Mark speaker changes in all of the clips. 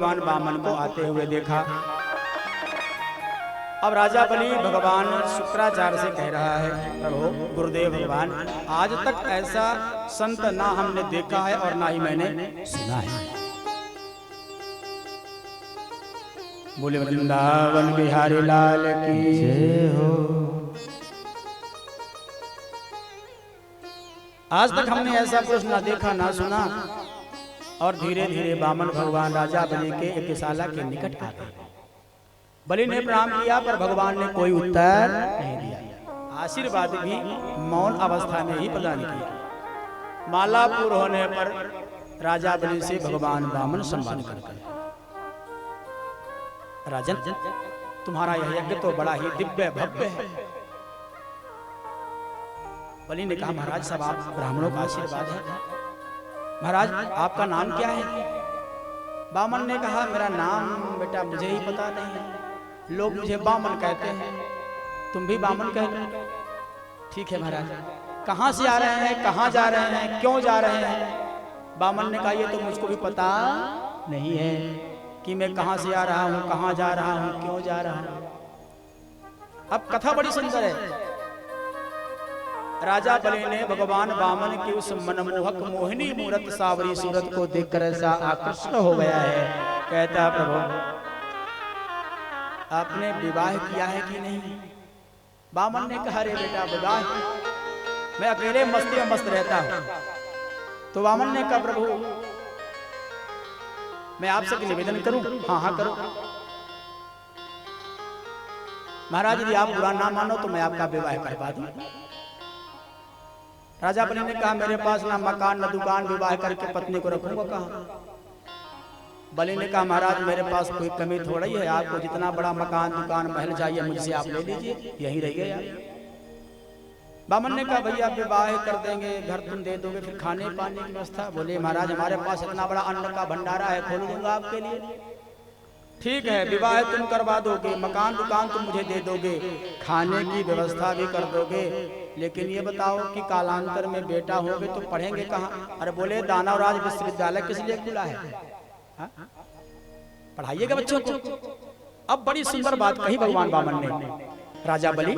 Speaker 1: भगवान वामन को आते हुए देखा। अब राजा बलि भगवान शुक्राचार्य से कह रहा है, प्रभु गुरुदेव भगवान, आज तक ऐसा संत ना हमने देखा है और ना ही मैंने सुना है। बोले वृंदावन बिहारी लाल की जय हो। आज तक हमने ऐसा कुछ ना देखा ना सुना। और धीरे धीरे वामन भगवान राजा बलि के यज्ञशाला के निकट आ गए। बलि ने प्रणाम किया पर भगवान ने कोई उत्तर नहीं दिया। आशीर्वाद भी मौन अवस्था में ही प्रदान किया। माला पूर्ण होने पर राजा बलि से भगवान वामन संवाद करते हैं, राजन तुम्हारा यह यज्ञ तो बड़ा ही दिव्य भव्य है। बलि ने कहा, महाराज सब आप ब्राह्मणों का आशीर्वाद है। महाराज आपका नाम क्या है? वामन ने कहा, मेरा नाम बेटा मुझे ही पता नहीं है, लोग मुझे वामन कहते हैं, तुम भी वामन कह लो। ठीक है महाराज, कहाँ से आ रहे हैं, कहाँ जा रहे हैं, क्यों जा रहे हैं? वामन ने कहा, ये तो मुझको भी पता नहीं है कि मैं कहाँ से आ रहा हूँ, कहाँ जा रहा हूँ, क्यों जा रहा हूँ। अब कथा बड़ी सुंदर है। राजा बलि ने भगवान वामन की उस मनमोहक मोहिनी मूरत सावरी सूरत को देखकर ऐसा आकर्षण हो गया है। कहता, प्रभु आपने विवाह किया है कि नहीं? वामन ने कहा, रे बेटा विवाह, मैं अकेले मस्ती में मस्त रहता हूं। तो वामन ने कहा, प्रभु मैं आपसे निवेदन करूं? हाँ हाँ करो। महाराज यदि आप बुरा ना मानो तो मैं आपका विवाह करवा दूं। राजा बलि ने कहा, मेरे पास ना मकान ना दुकान, विवाह करके पत्नी को रखूंगा कहाँ? बलि ने कहा, महाराज मेरे पास कोई कमी थोड़ा ही है, आपको जितना बड़ा मकान दुकान महल चाहिए मुझसे आप ले लीजिए, यही रह गया। वामन ने कहा, भैया विवाह कर देंगे, घर तुम दे दोगे, फिर खाने पाने की व्यवस्था? बोले, महाराज हमारे पास इतना बड़ा अन्न का भंडारा है, खोल दूंगा आपके लिए। ठीक है, विवाह तुम करवा दोगे, मकान दुकान तुम मुझे दे दोगे, खाने की व्यवस्था भी कर दोगे, लेकिन ये बताओ कि कालांतर में बेटा होगे तो पढ़ेंगे कहाँ? अरे बोले, दानवराज विश्वविद्यालय किस लिए खुला है, पढ़ाइएगा बच्चों को। अब बड़ी सुंदर बात कही भगवान वामन ने। राजा बलि,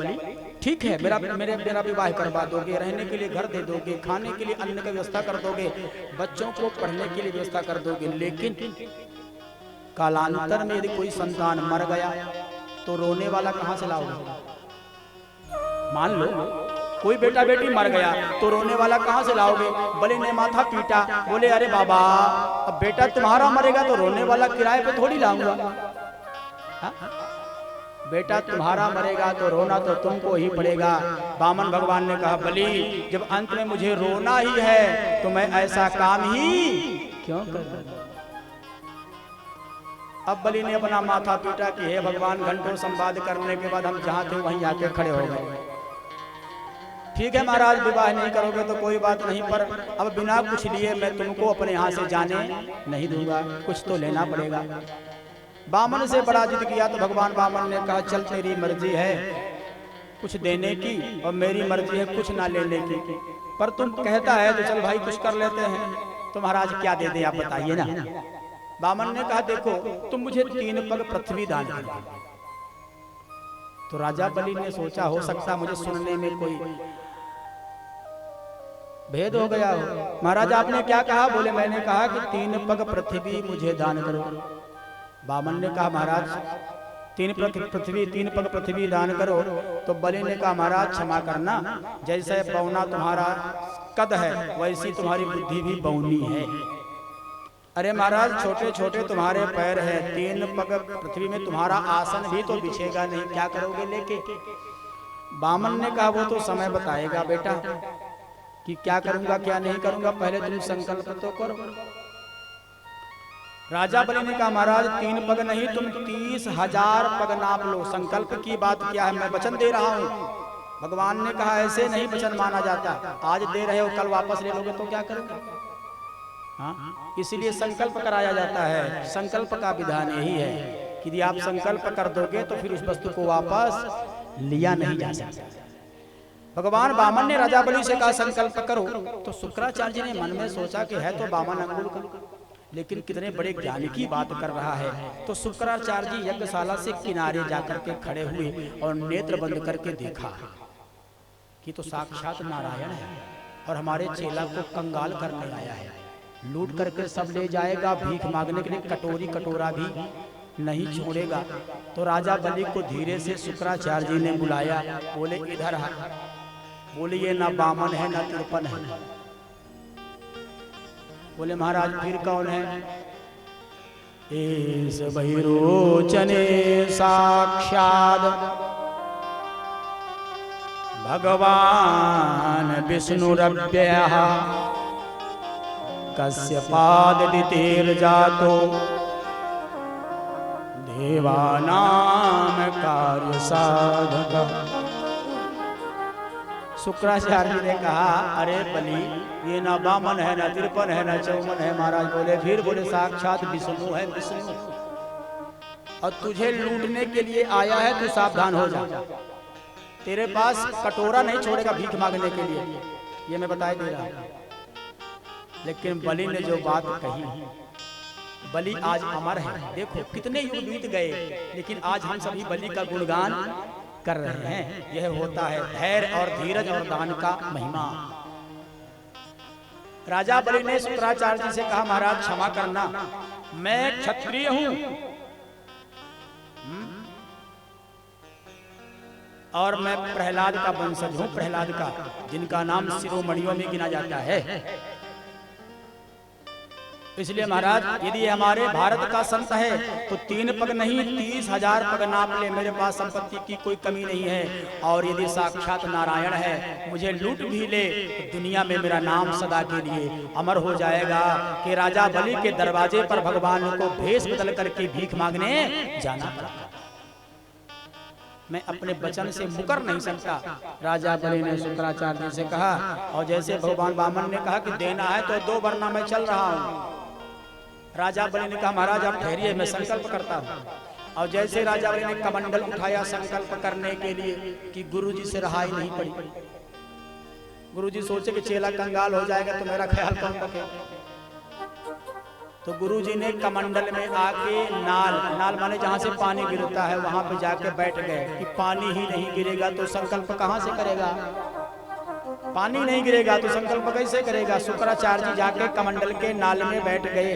Speaker 1: ठीक है, मेरा विवाह करवा दोगे, रहने के लिए घर दे दोगे, खाने के लिए अन्न की व्यवस्था कर दोगे, बच्चों को पढ़ने के लिए व्यवस्था कर दोगे, लेकिन कालांतर में यदि कोई संतान मर गया तो रोने वाला कहां से लाओगे? मान लो कोई बेटा बेटी मर गया तो रोने वाला कहां से लाओगे? बलि ने माथा पीटा। बोले, अरे बाबा, अब बेटा तुम्हारा मरेगा तो रोने वाला किराए पे थोड़ी लाऊंगा। बेटा तुम्हारा मरेगा तो रोना तो तुमको ही पड़ेगा। वामन भगवान ने कहा, बलि जब अंत में मुझे रोना ही है तो मैं ऐसा काम ही क्यों करूं? अब बलि ने अपना माथा पीटा कि हे भगवान, घंटों संवाद करने के बाद हम जहां थे वहीं आके खड़े हो गए। ठीक है महाराज, विवाह नहीं करोगे तो कोई बात नहीं, पर अब बिना कुछ लिए मैं तुमको अपने यहाँ से जाने नहीं दूंगा, कुछ तो लेना पड़ेगा। वामन से बड़ा जिद किया तो भगवान वामन ने कहा, चल तेरी मर्जी है कुछ देने की और मेरी मर्जी है कुछ ना लेने की, पर तुम कहता है तो चल भाई कुछ कर लेते हैं। तो महाराज क्या दे दे आप बताइए ना। वामन ने कहा, देखो तुम मुझे 3 पग पृथ्वी दान कर दो। तो राजा बलि ने सोचा, हो सकता मुझे सुनने में कोई भेद हो गया हो। महाराज आपने क्या कहा? बोले, मैंने कहा कि 3 पग पृथ्वी मुझे दान करो। वामन ने कहा, महाराज 3 पग पृथ्वी दान करो। तो बलि ने कहा, महाराज क्षमा करना, जैसे बौना तुम्हारा कद है वैसी तुम्हारी बुद्धि भी बौनी है। अरे महाराज छोटे छोटे तुम्हारे पैर हैं, 3 पग पृथ्वी में तुम्हारा आसन भी तो बिछेगा नहीं, क्या करोगे लेके? वामन ने कहा, वो तो समय बताएगा बेटा कि क्या करूंगा क्या नहीं करूंगा, पहले तुम संकल्प तो करो। राजा बलि ने कहा, महाराज 3 पग नहीं, तुम 30,000 पग नाप लो। संकल्प की बात क्या है, मैं वचन दे रहा हूँ। भगवान ने कहा, ऐसे नहीं वचन माना जाता, आज दे रहे हो कल वापस ले लोगे तो क्या करोगे? हाँ, इसीलिए संकल्प कराया जाता है। संकल्प का विधान यही है कि यदि आप संकल्प कर दोगे तो फिर उस वस्तु को वापस लिया नहीं जा सकता। भगवान वामन ने राजा बलि से कहा, संकल्प करो। तो शुक्राचार्य जी ने मन में सोचा कि है तो वामन अंगुल का, लेकिन कितने बड़े ज्ञानी की बात कर रहा है। तो शुक्राचार्य जी यज्ञशाला से किनारे जाकर के खड़े हुए और नेत्र बंद करके देखा कि तो साक्षात नारायण है और हमारे चेला को कंगाल करने आया है, लूट करके सब ले जाएगा, भीख मांगने के लिए कटोरी कटोरा भी नहीं छोड़ेगा। तो राजा बलि को धीरे से शुक्राचार्य जी ने बुलाया, बोले इधर आ। बोले ये ना बामन है ना तिरपन है। बोले महाराज फिर कौन है? इस बहिरोचने साक्षात भगवान विष्णुरव्ययः कश्यपादितिर्जातो देवानां कार्य साधक। शुक्राचार्य ने कहा अरे बलि ये ना बामन है ना तिरपन है ना चौवन है। महाराज बोले फिर? बोले साक्षात विष्णु है, विष्णु, और तुझे लूटने के लिए आया है, तू सावधान हो जा। तेरे पास कटोरा नहीं छोड़ेगा भीख मांगने के लिए, ये मैं बताए दे रहा हूं। लेकिन बलि ने जो बात कही, बलि आज अमर है। देखो कितने युग बीत गए, लेकिन आज हम सभी बलि का गुणगान कर रहे हैं। यह होता है धैर्य और धीरज और दान का महिमा। राजा बलि ने शुक्राचार्य जी से कहा महाराज क्षमा करना, मैं क्षत्रिय हूं और मैं प्रहलाद का वंशज हूं, प्रहलाद का, जिनका नाम शिरोमणियों में गिना जाता है। इसलिए महाराज यदि हमारे भारत का संत है तो 3 पग नहीं 30,000 पग नाप ले, मेरे पास संपत्ति की कोई कमी नहीं है। और यदि साक्षात नारायण है, मुझे लूट भी ले तो दुनिया में मेरा नाम सदा के लिए अमर हो जाएगा कि राजा बलि के दरवाजे पर भगवान को भेष बदल करके भीख मांगने जाना पड़ा। मैं अपने वचन से मुकर नहीं सकता। राजा बलि ने शुक्राचार्य से कहा, और जैसे भगवान वामन ने कहा कि देना है तो 2 वरना मैं चल रहा हूँ। राजा बलि ने कहा महाराज आप ठहरिए, मैं संकल्प करता हूँ। और जैसे राजा बलि ने कमंडल उठाया संकल्प करने के लिए कि गुरुजी से रहाई नहीं पड़ी। गुरुजी सोचे कि चेला कंगाल हो जाएगा तो मेरा ख्याल कौन रखेगा। तो गुरुजी ने कमंडल में आके नाल माने जहां से पानी गिरता है वहां पे जाके बैठ गए कि पानी ही नहीं गिरेगा तो संकल्प कहां से करेगा। पानी नहीं गिरेगा तो संकल्प कैसे करेगा। शुक्राचार्य जी जाके कमंडल के नाल में बैठ गए।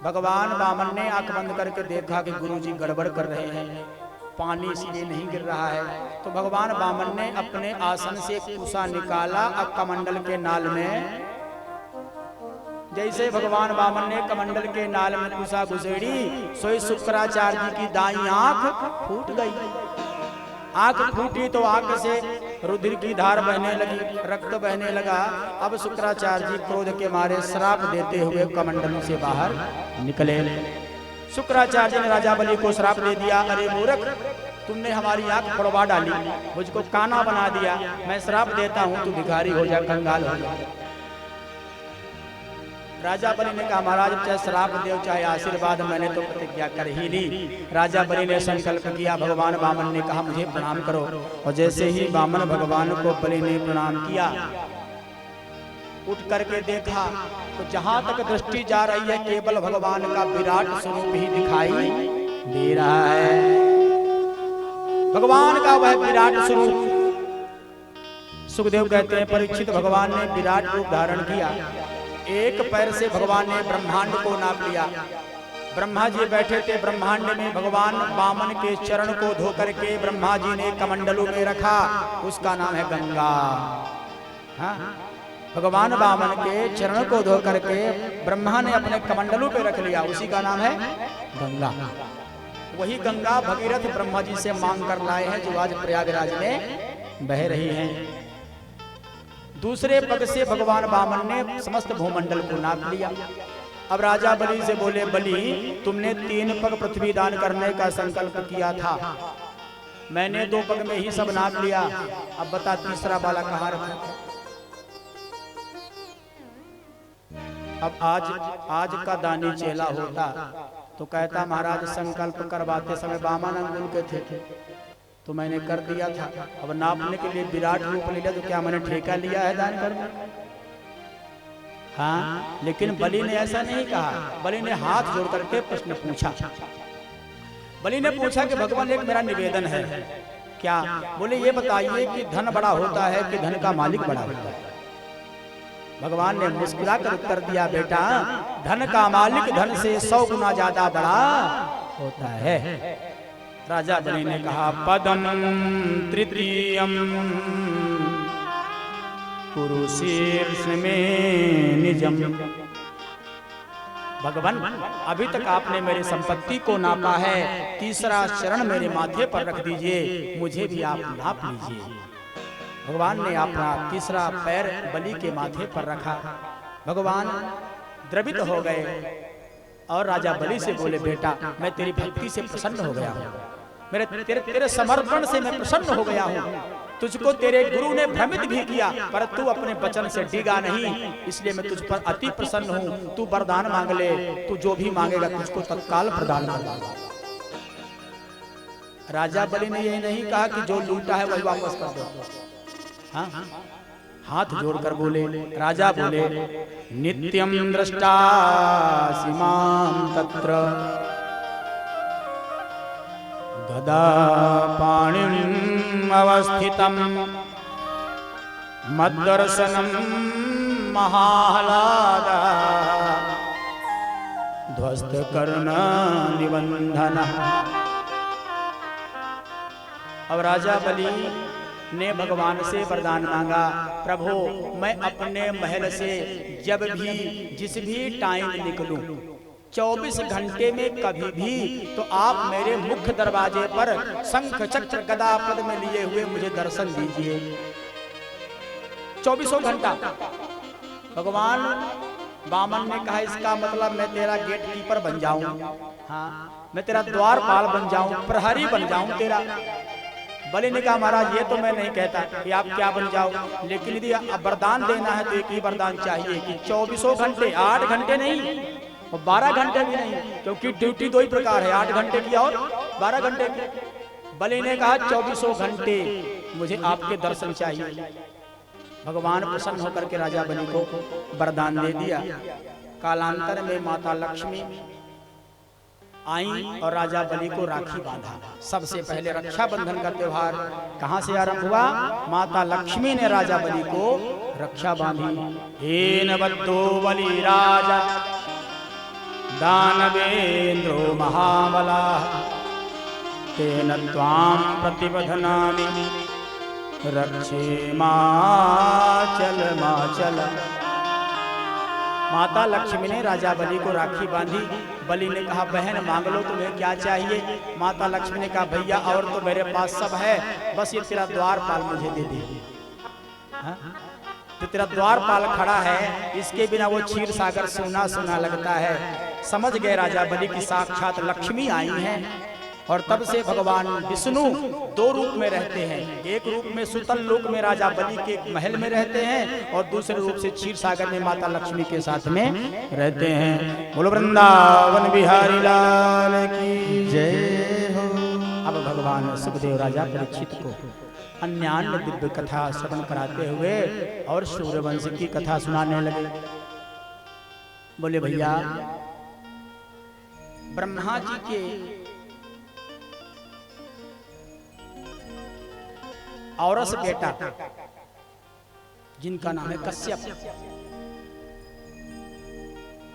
Speaker 1: भगवान वामन ने आंख बंद करके देखा कि गुरुजी गड़बड़ कर रहे हैं, पानी इसलिए नहीं गिर रहा है। तो भगवान वामन ने अपने आसन से कुसा निकाला और कमंडल के नाल में, जैसे भगवान वामन ने कमंडल के नाल में कुसा घुसेड़ी, सोई शुक्राचार्य जी की दाईं आंख फूट गई। आंख फूटी तो आंख से रुधिर की धार बहने लगी, रक्त बहने लगा। अब शुक्राचार्य जी क्रोध के मारे श्राप देते हुए कमंडल से बाहर निकले। शुक्राचार्य ने राजा बलि को श्राप दे दिया, अरे मूर्ख, तुमने हमारी आंख फोड़वा डाली, मुझको काना बना दिया, मैं श्राप देता हूं तू भिखारी हो जा, कंगाल हो जा। राजा बलि ने कहा महाराज चाहे श्राप दे चाहे आशीर्वाद, मैंने तो प्रतिज्ञा कर ही ली। राजा बलि ने संकल्प किया। भगवान वामन ने कहा मुझे प्रणाम करो। और जैसे ही वामन भगवान को बलि ने प्रणाम किया, उठ करके देखा तो जहां तक दृष्टि जा रही है केवल भगवान का विराट स्वरूप ही दिखाई दे रहा है। भगवान का वह विराट स्वरूप। सुखदेव कहते हैं परीक्षित भगवान ने विराट रूप धारण किया। एक पैर से भगवान ने ब्रह्मांड को नाप लिया। ब्रह्मा जी बैठे थे ब्रह्मांड में, भगवान वामन के चरण को धो करके ब्रह्मा जी ने कमंडलों में रखा, उसका नाम है गंगा। हाँ? भगवान वामन के चरण को धो करके ब्रह्मा ने अपने कमंडलों पे रख लिया, उसी का नाम है गंगा। वही गंगा भगीरथ ब्रह्मा जी से मांग कर लाए हैं, जो आज प्रयागराज में बह रही हैं। दूसरे पग से भगवान वामन ने समस्त भूमंडल को नाप लिया। अब राजा बलि से बोले, बलि तुमने 3 पग पृथ्वी दान करने का संकल्प किया था, मैंने 2 पग में ही सब नाप लिया, अब बता तीसरा वाला कहाँ रखा। अब आज का दानी चेला होता तो कहता महाराज संकल्प करवाते समय वामन अंगुल के थे तो मैंने कर दिया था, अब नापने के लिए विराट रूप ले लिया तो क्या मैंने ठेका लिया है दान करने। हाँ, लेकिन बलि ने ऐसा नहीं कहा। बलि ने हाथ जोड़ करके प्रश्न पूछा। बलि ने पूछा कि भगवान एक मेरा निवेदन है। क्या? बोले ये बताइए कि धन बड़ा होता है कि धन का मालिक बड़ा होता है? भगवान ने मुस्कुराकर उत्तर दिया, बेटा धन का मालिक धन से 100 गुना ज्यादा बड़ा होता है। राजा बलि ने कहा, पदम तृतीयम कुरु शीर्ष में निजम। भगवान अभी तक आपने मेरी संपत्ति को नापा है, तीसरा चरण मेरे माथे पर रख दीजिए, मुझे भी आप नाप लीजिए। भगवान ने अपना तीसरा पैर बलि के माथे पर रखा। भगवान द्रवित हो गए और राजा बलि से बोले, बेटा मैं तेरी भक्ति से प्रसन्न हो गया हूँ, मेरे तेरे समर्पण से मैं प्रसन्न हो गया हूँ। तुझको तेरे गुरु ने भ्रमित भी किया पर तू अपने वचन से डिगा नहीं, इसलिए मैं तुझ पर अति प्रसन्न हूँ। तू वरदान मांग ले, तू जो भी मांगेगा तुझको तत्काल प्रदान करूंगा। राजा बलि ने यही नहीं कहा कि जो लूटा है वही वापस कर दो। हाँ? हाथ जोड़कर बोले, राजा बोले, नित्यम दृष्टासि मां तत्र गदा पाणिम् अवस्थितम् मद्दर्शनम् महाह्लादा ध्वस्त कर्ण निबंधनः। अब राजा बलि ने भगवान से वरदान मांगा, प्रभु मैं अपने महल से जब भी जिस भी टाइम निकलूं 24 घंटे में कभी भी तो आप मेरे मुख्य दरवाजे पर शंख चक्र गदा पद में लिए हुए मुझे दर्शन दीजिए। 24 घंटा। भगवान वामन ने कहा, इसका मतलब मैं तेरा गेट कीपर बन जाऊं, हाँ मैं तेरा द्वारपाल बन जाऊं, प्रहरी बन जाऊं तेरा। बलि ने कहा, महाराज ये तो मैं नहीं कहता कि आप क्या बन जाओ, लेकिन यदि वरदान देना है तो एक ही वरदान चाहिए कि 24 घंटे, 8 घंटे नहीं और 12 घंटे भी नहीं, क्योंकि ड्यूटी 2 ही प्रकार है, 8 घंटे की और 12 घंटे की। बलि ने कहा 24 घंटे मुझे आपके दर्शन चाहिए। भगवान प्रसन्न होकर के राजा बलि को वरदान दे दिया। कालांतर में माता लक्ष्मी आई और राजा बलि को राखी बांधा। सबसे पहले रक्षाबंधन का त्योहार कहां से आरंभ हुआ? माता लक्ष्मी ने राजा बलि को रक्षा बांधी। हेन बद्धो बलि राजा दानवेन्द्रो महाबला तेन त्वां प्रतिबध्नामि रक्षे माचल माचल। माता लक्ष्मी ने राजा बलि को राखी बांधी। बलि ने कहा, बहन मांग लो, तुम्हें क्या चाहिए? माता लक्ष्मी ने कहा, भैया और तो मेरे पास सब है, बस ये तेरा द्वारपाल मुझे दे दे। तो तेरा द्वारपाल खड़ा है, इसके बिना वो क्षीर सागर सुना सुना लगता है। समझ गए राजा बलि की साक्षात लक्ष्मी आई हैं। और तब से भगवान विष्णु 2 रूप में रहते हैं। एक रूप में सुतल लोक में राजा बलि के महल में रहते हैं और दूसरे रूप से क्षीर सागर में माता लक्ष्मी के साथ में रहते हैं। बोलो वृंदावन बिहारी लाल की जय हो। अब भगवान सुखदेव राजा परीक्षित को अन्य दिव्य कथा श्रवण कराते हुए और सूर्यवंश की कथा सुनाने लगे। बोले, भैया ब्रह्मा जी के औरस बेटा जिनका नाम है कश्यप,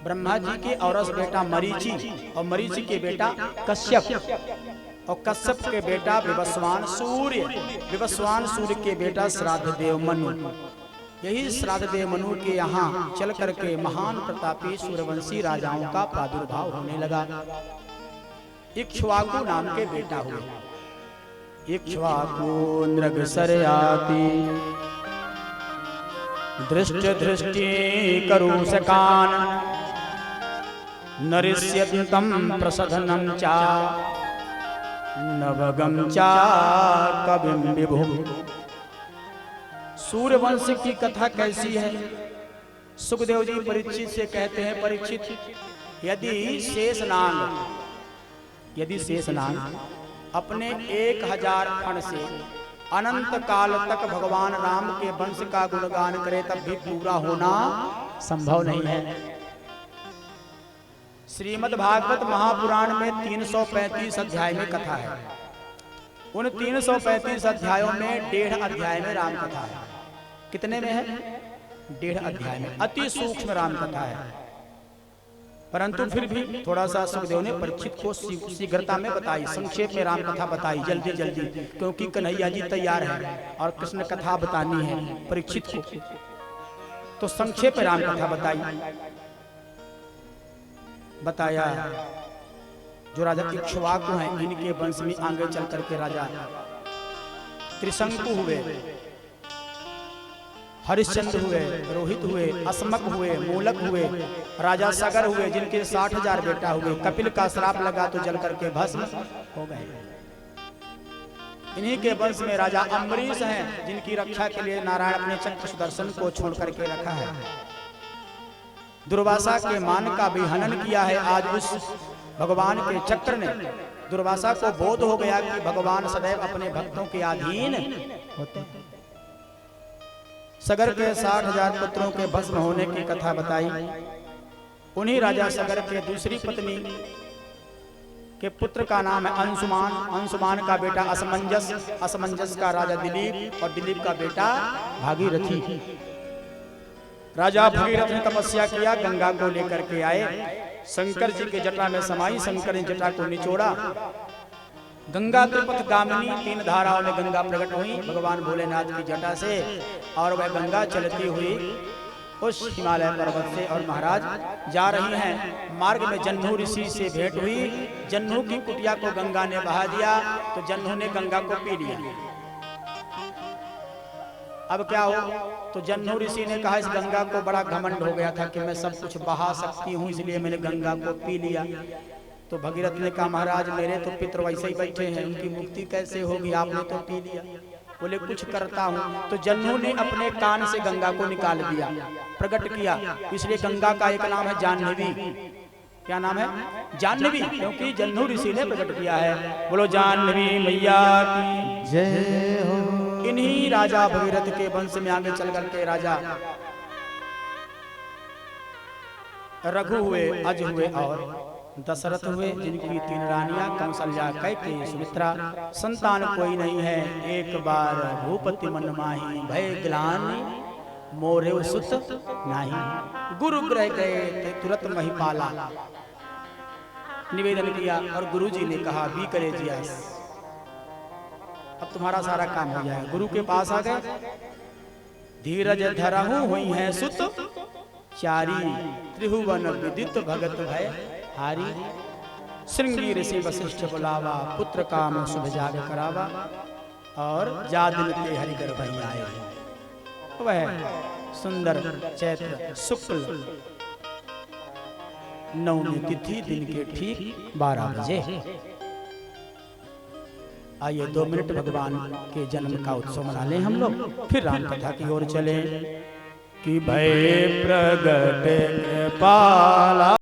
Speaker 1: ब्रह्मा जी के औरस बेटा मरीचि और मरीचि के बेटा कश्यप और कश्यप के बेटा विवस्वान सूर्य, विवस्वान सूर्य के बेटा श्राद्ध देव मनु। यही श्राद्ध देव मनु के यहाँ चल करके महान प्रतापी सूर्यवंशी राजाओं का प्रादुर्भाव होने लगा। इक्ष्वाकु नाम के बेटा हुए। इक्ष्वाकु नृगशर्याति दृष्ट दृष्टि करुषकान नरिष्यन्तं प्रसधनं चा नवगं चा कविं विभुम्। सूर्यवंश की कथा कैसी है? सुखदेव जी परीक्षित से कहते हैं, परीक्षित यदि शेषनाग अपने 1000 फण से अनंत काल तक भगवान राम के वंश का गुणगान करे तब भी पूरा होना संभव नहीं है। श्रीमद् भागवत महापुराण में 335 अध्याय में कथा है। उन 335 अध्यायों में 1.5 अध्याय में राम कथा है। कितने में है? 1.5 अध्याय में अति सूक्ष्म राम कथा है। परंतु फिर भी थोड़ा सा सुखदेव ने परीक्षित को शीघ्रता में बताई, संक्षेप में राम कथा बताई, जल्दी जल्दी, क्योंकि कन्हैया जी तैयार है और कृष्ण कथा बतानी है परीक्षित को, तो संक्षेप में राम कथा बताया। जो राजा इक्ष्वाकु हैं, इनके वंश में आगे चल करके राजा त्रिशंकु हुए, हरिश्चंद्र हुए, रोहित हुए, असमक हुए, मूलक हुए, राजा सगर हुए, जिनके 60,000 बेटा हुए। कपिल का श्राप लगा तो जल करके भस्म हो गए। इन्हीं के वंश में राजा अम्बरीश हैं, जिनकी रक्षा के लिए नारायण अपने चक्र सुदर्शन को छोड़ करके रखा है। दुर्वासा के मान का भी हनन किया है। आज उस भगवान के चक्र ने, दुर्वासा को बोध हो गया कि भगवान सदैव अपने भक्तों के अधीन होते हैं। सगर के 60,000 पुत्रों के भस्म होने की कथा बताई। उन्हीं राजा सगर के दूसरी पत्नी के पुत्र का नाम है अंशुमान। अंशुमान का बेटा असमंजस, असमंजस का राजा दिलीप, और दिलीप का बेटा भागीरथी। राजा भगीरथ ने तपस्या किया, गंगा को लेकर के आए, शंकर जी के जटा में समाई। शंकर ने जटा को निचोड़ा, गंगा त्रिपथ गामिनी, 3 धाराओं में गंगा प्रकट हुई भगवान भोलेनाथ की जटा से, और वह गंगा चलती हुई उस हिमालय पर्वत से और महाराज जा रही हैं। मार्ग में जन्नू ऋषि से भेंट हुई। जन्नू की कुटिया को गंगा ने बहा दिया, तो जन्नू ने गंगा को पी लिया। अब क्या हो, तो जन्नू ऋषि ने कहा, इस गंगा को बड़ा घमंड हो गया था कि मैं सब कुछ बहा सकती हूँ, इसलिए मैंने गंगा को पी लिया। तो भगीरथ ने कहा, महाराज मेरे तो पितर वैसे ही बैठे हैं, उनकी मुक्ति कैसे होगी, आपने तो पी लिया। बोले कुछ करता हूँ। तो जन्नू ने अपने कान से गंगा को निकाल दिया, प्रकट किया। इसलिए गंगा का एक नाम है जाह्नवी। क्या नाम है? जाह्नवी, क्योंकि जन्नू ऋषि ने प्रकट किया है। बोलो जाह्नवी मैया की जय हो। इन्हीं राजा भगीरथ के वंश में आगे चल करके राजा रघु हुए, अज हुए और दशरथ हुए, जिनकी 3 रानियां कौशल्या, कैकेयी, सुमित्रा। संतान कोई नहीं है। एक बार भूपति मन माही, भय ग्लानि मोरे सुत नाही। गुरु ग्रह गए थे तुरंत महिपाला, निवेदन किया और गुरु जी ने कहा, भी करे जिया, अब तुम्हारा सारा काम हो जाएगा। गुरु के पास आ गए। धीरज धरहु हुई है सुत चारी, त्रिभुवन विदित भगत भय हारी। श्रृंगी ऋषि वशिष्ठ बुलावा, पुत्र काम शुभ जाग करावा, और जादिन के हरि गर्भ आए। वह सुंदर चैत्र शुक्ल 9वीं तिथि दिन के ठीक 12 बजे। आइए 2 मिनट भगवान के जन्म का उत्सव मना लें हम लोग, फिर राम कथा की ओर चलें। कि भय प्रगट पाला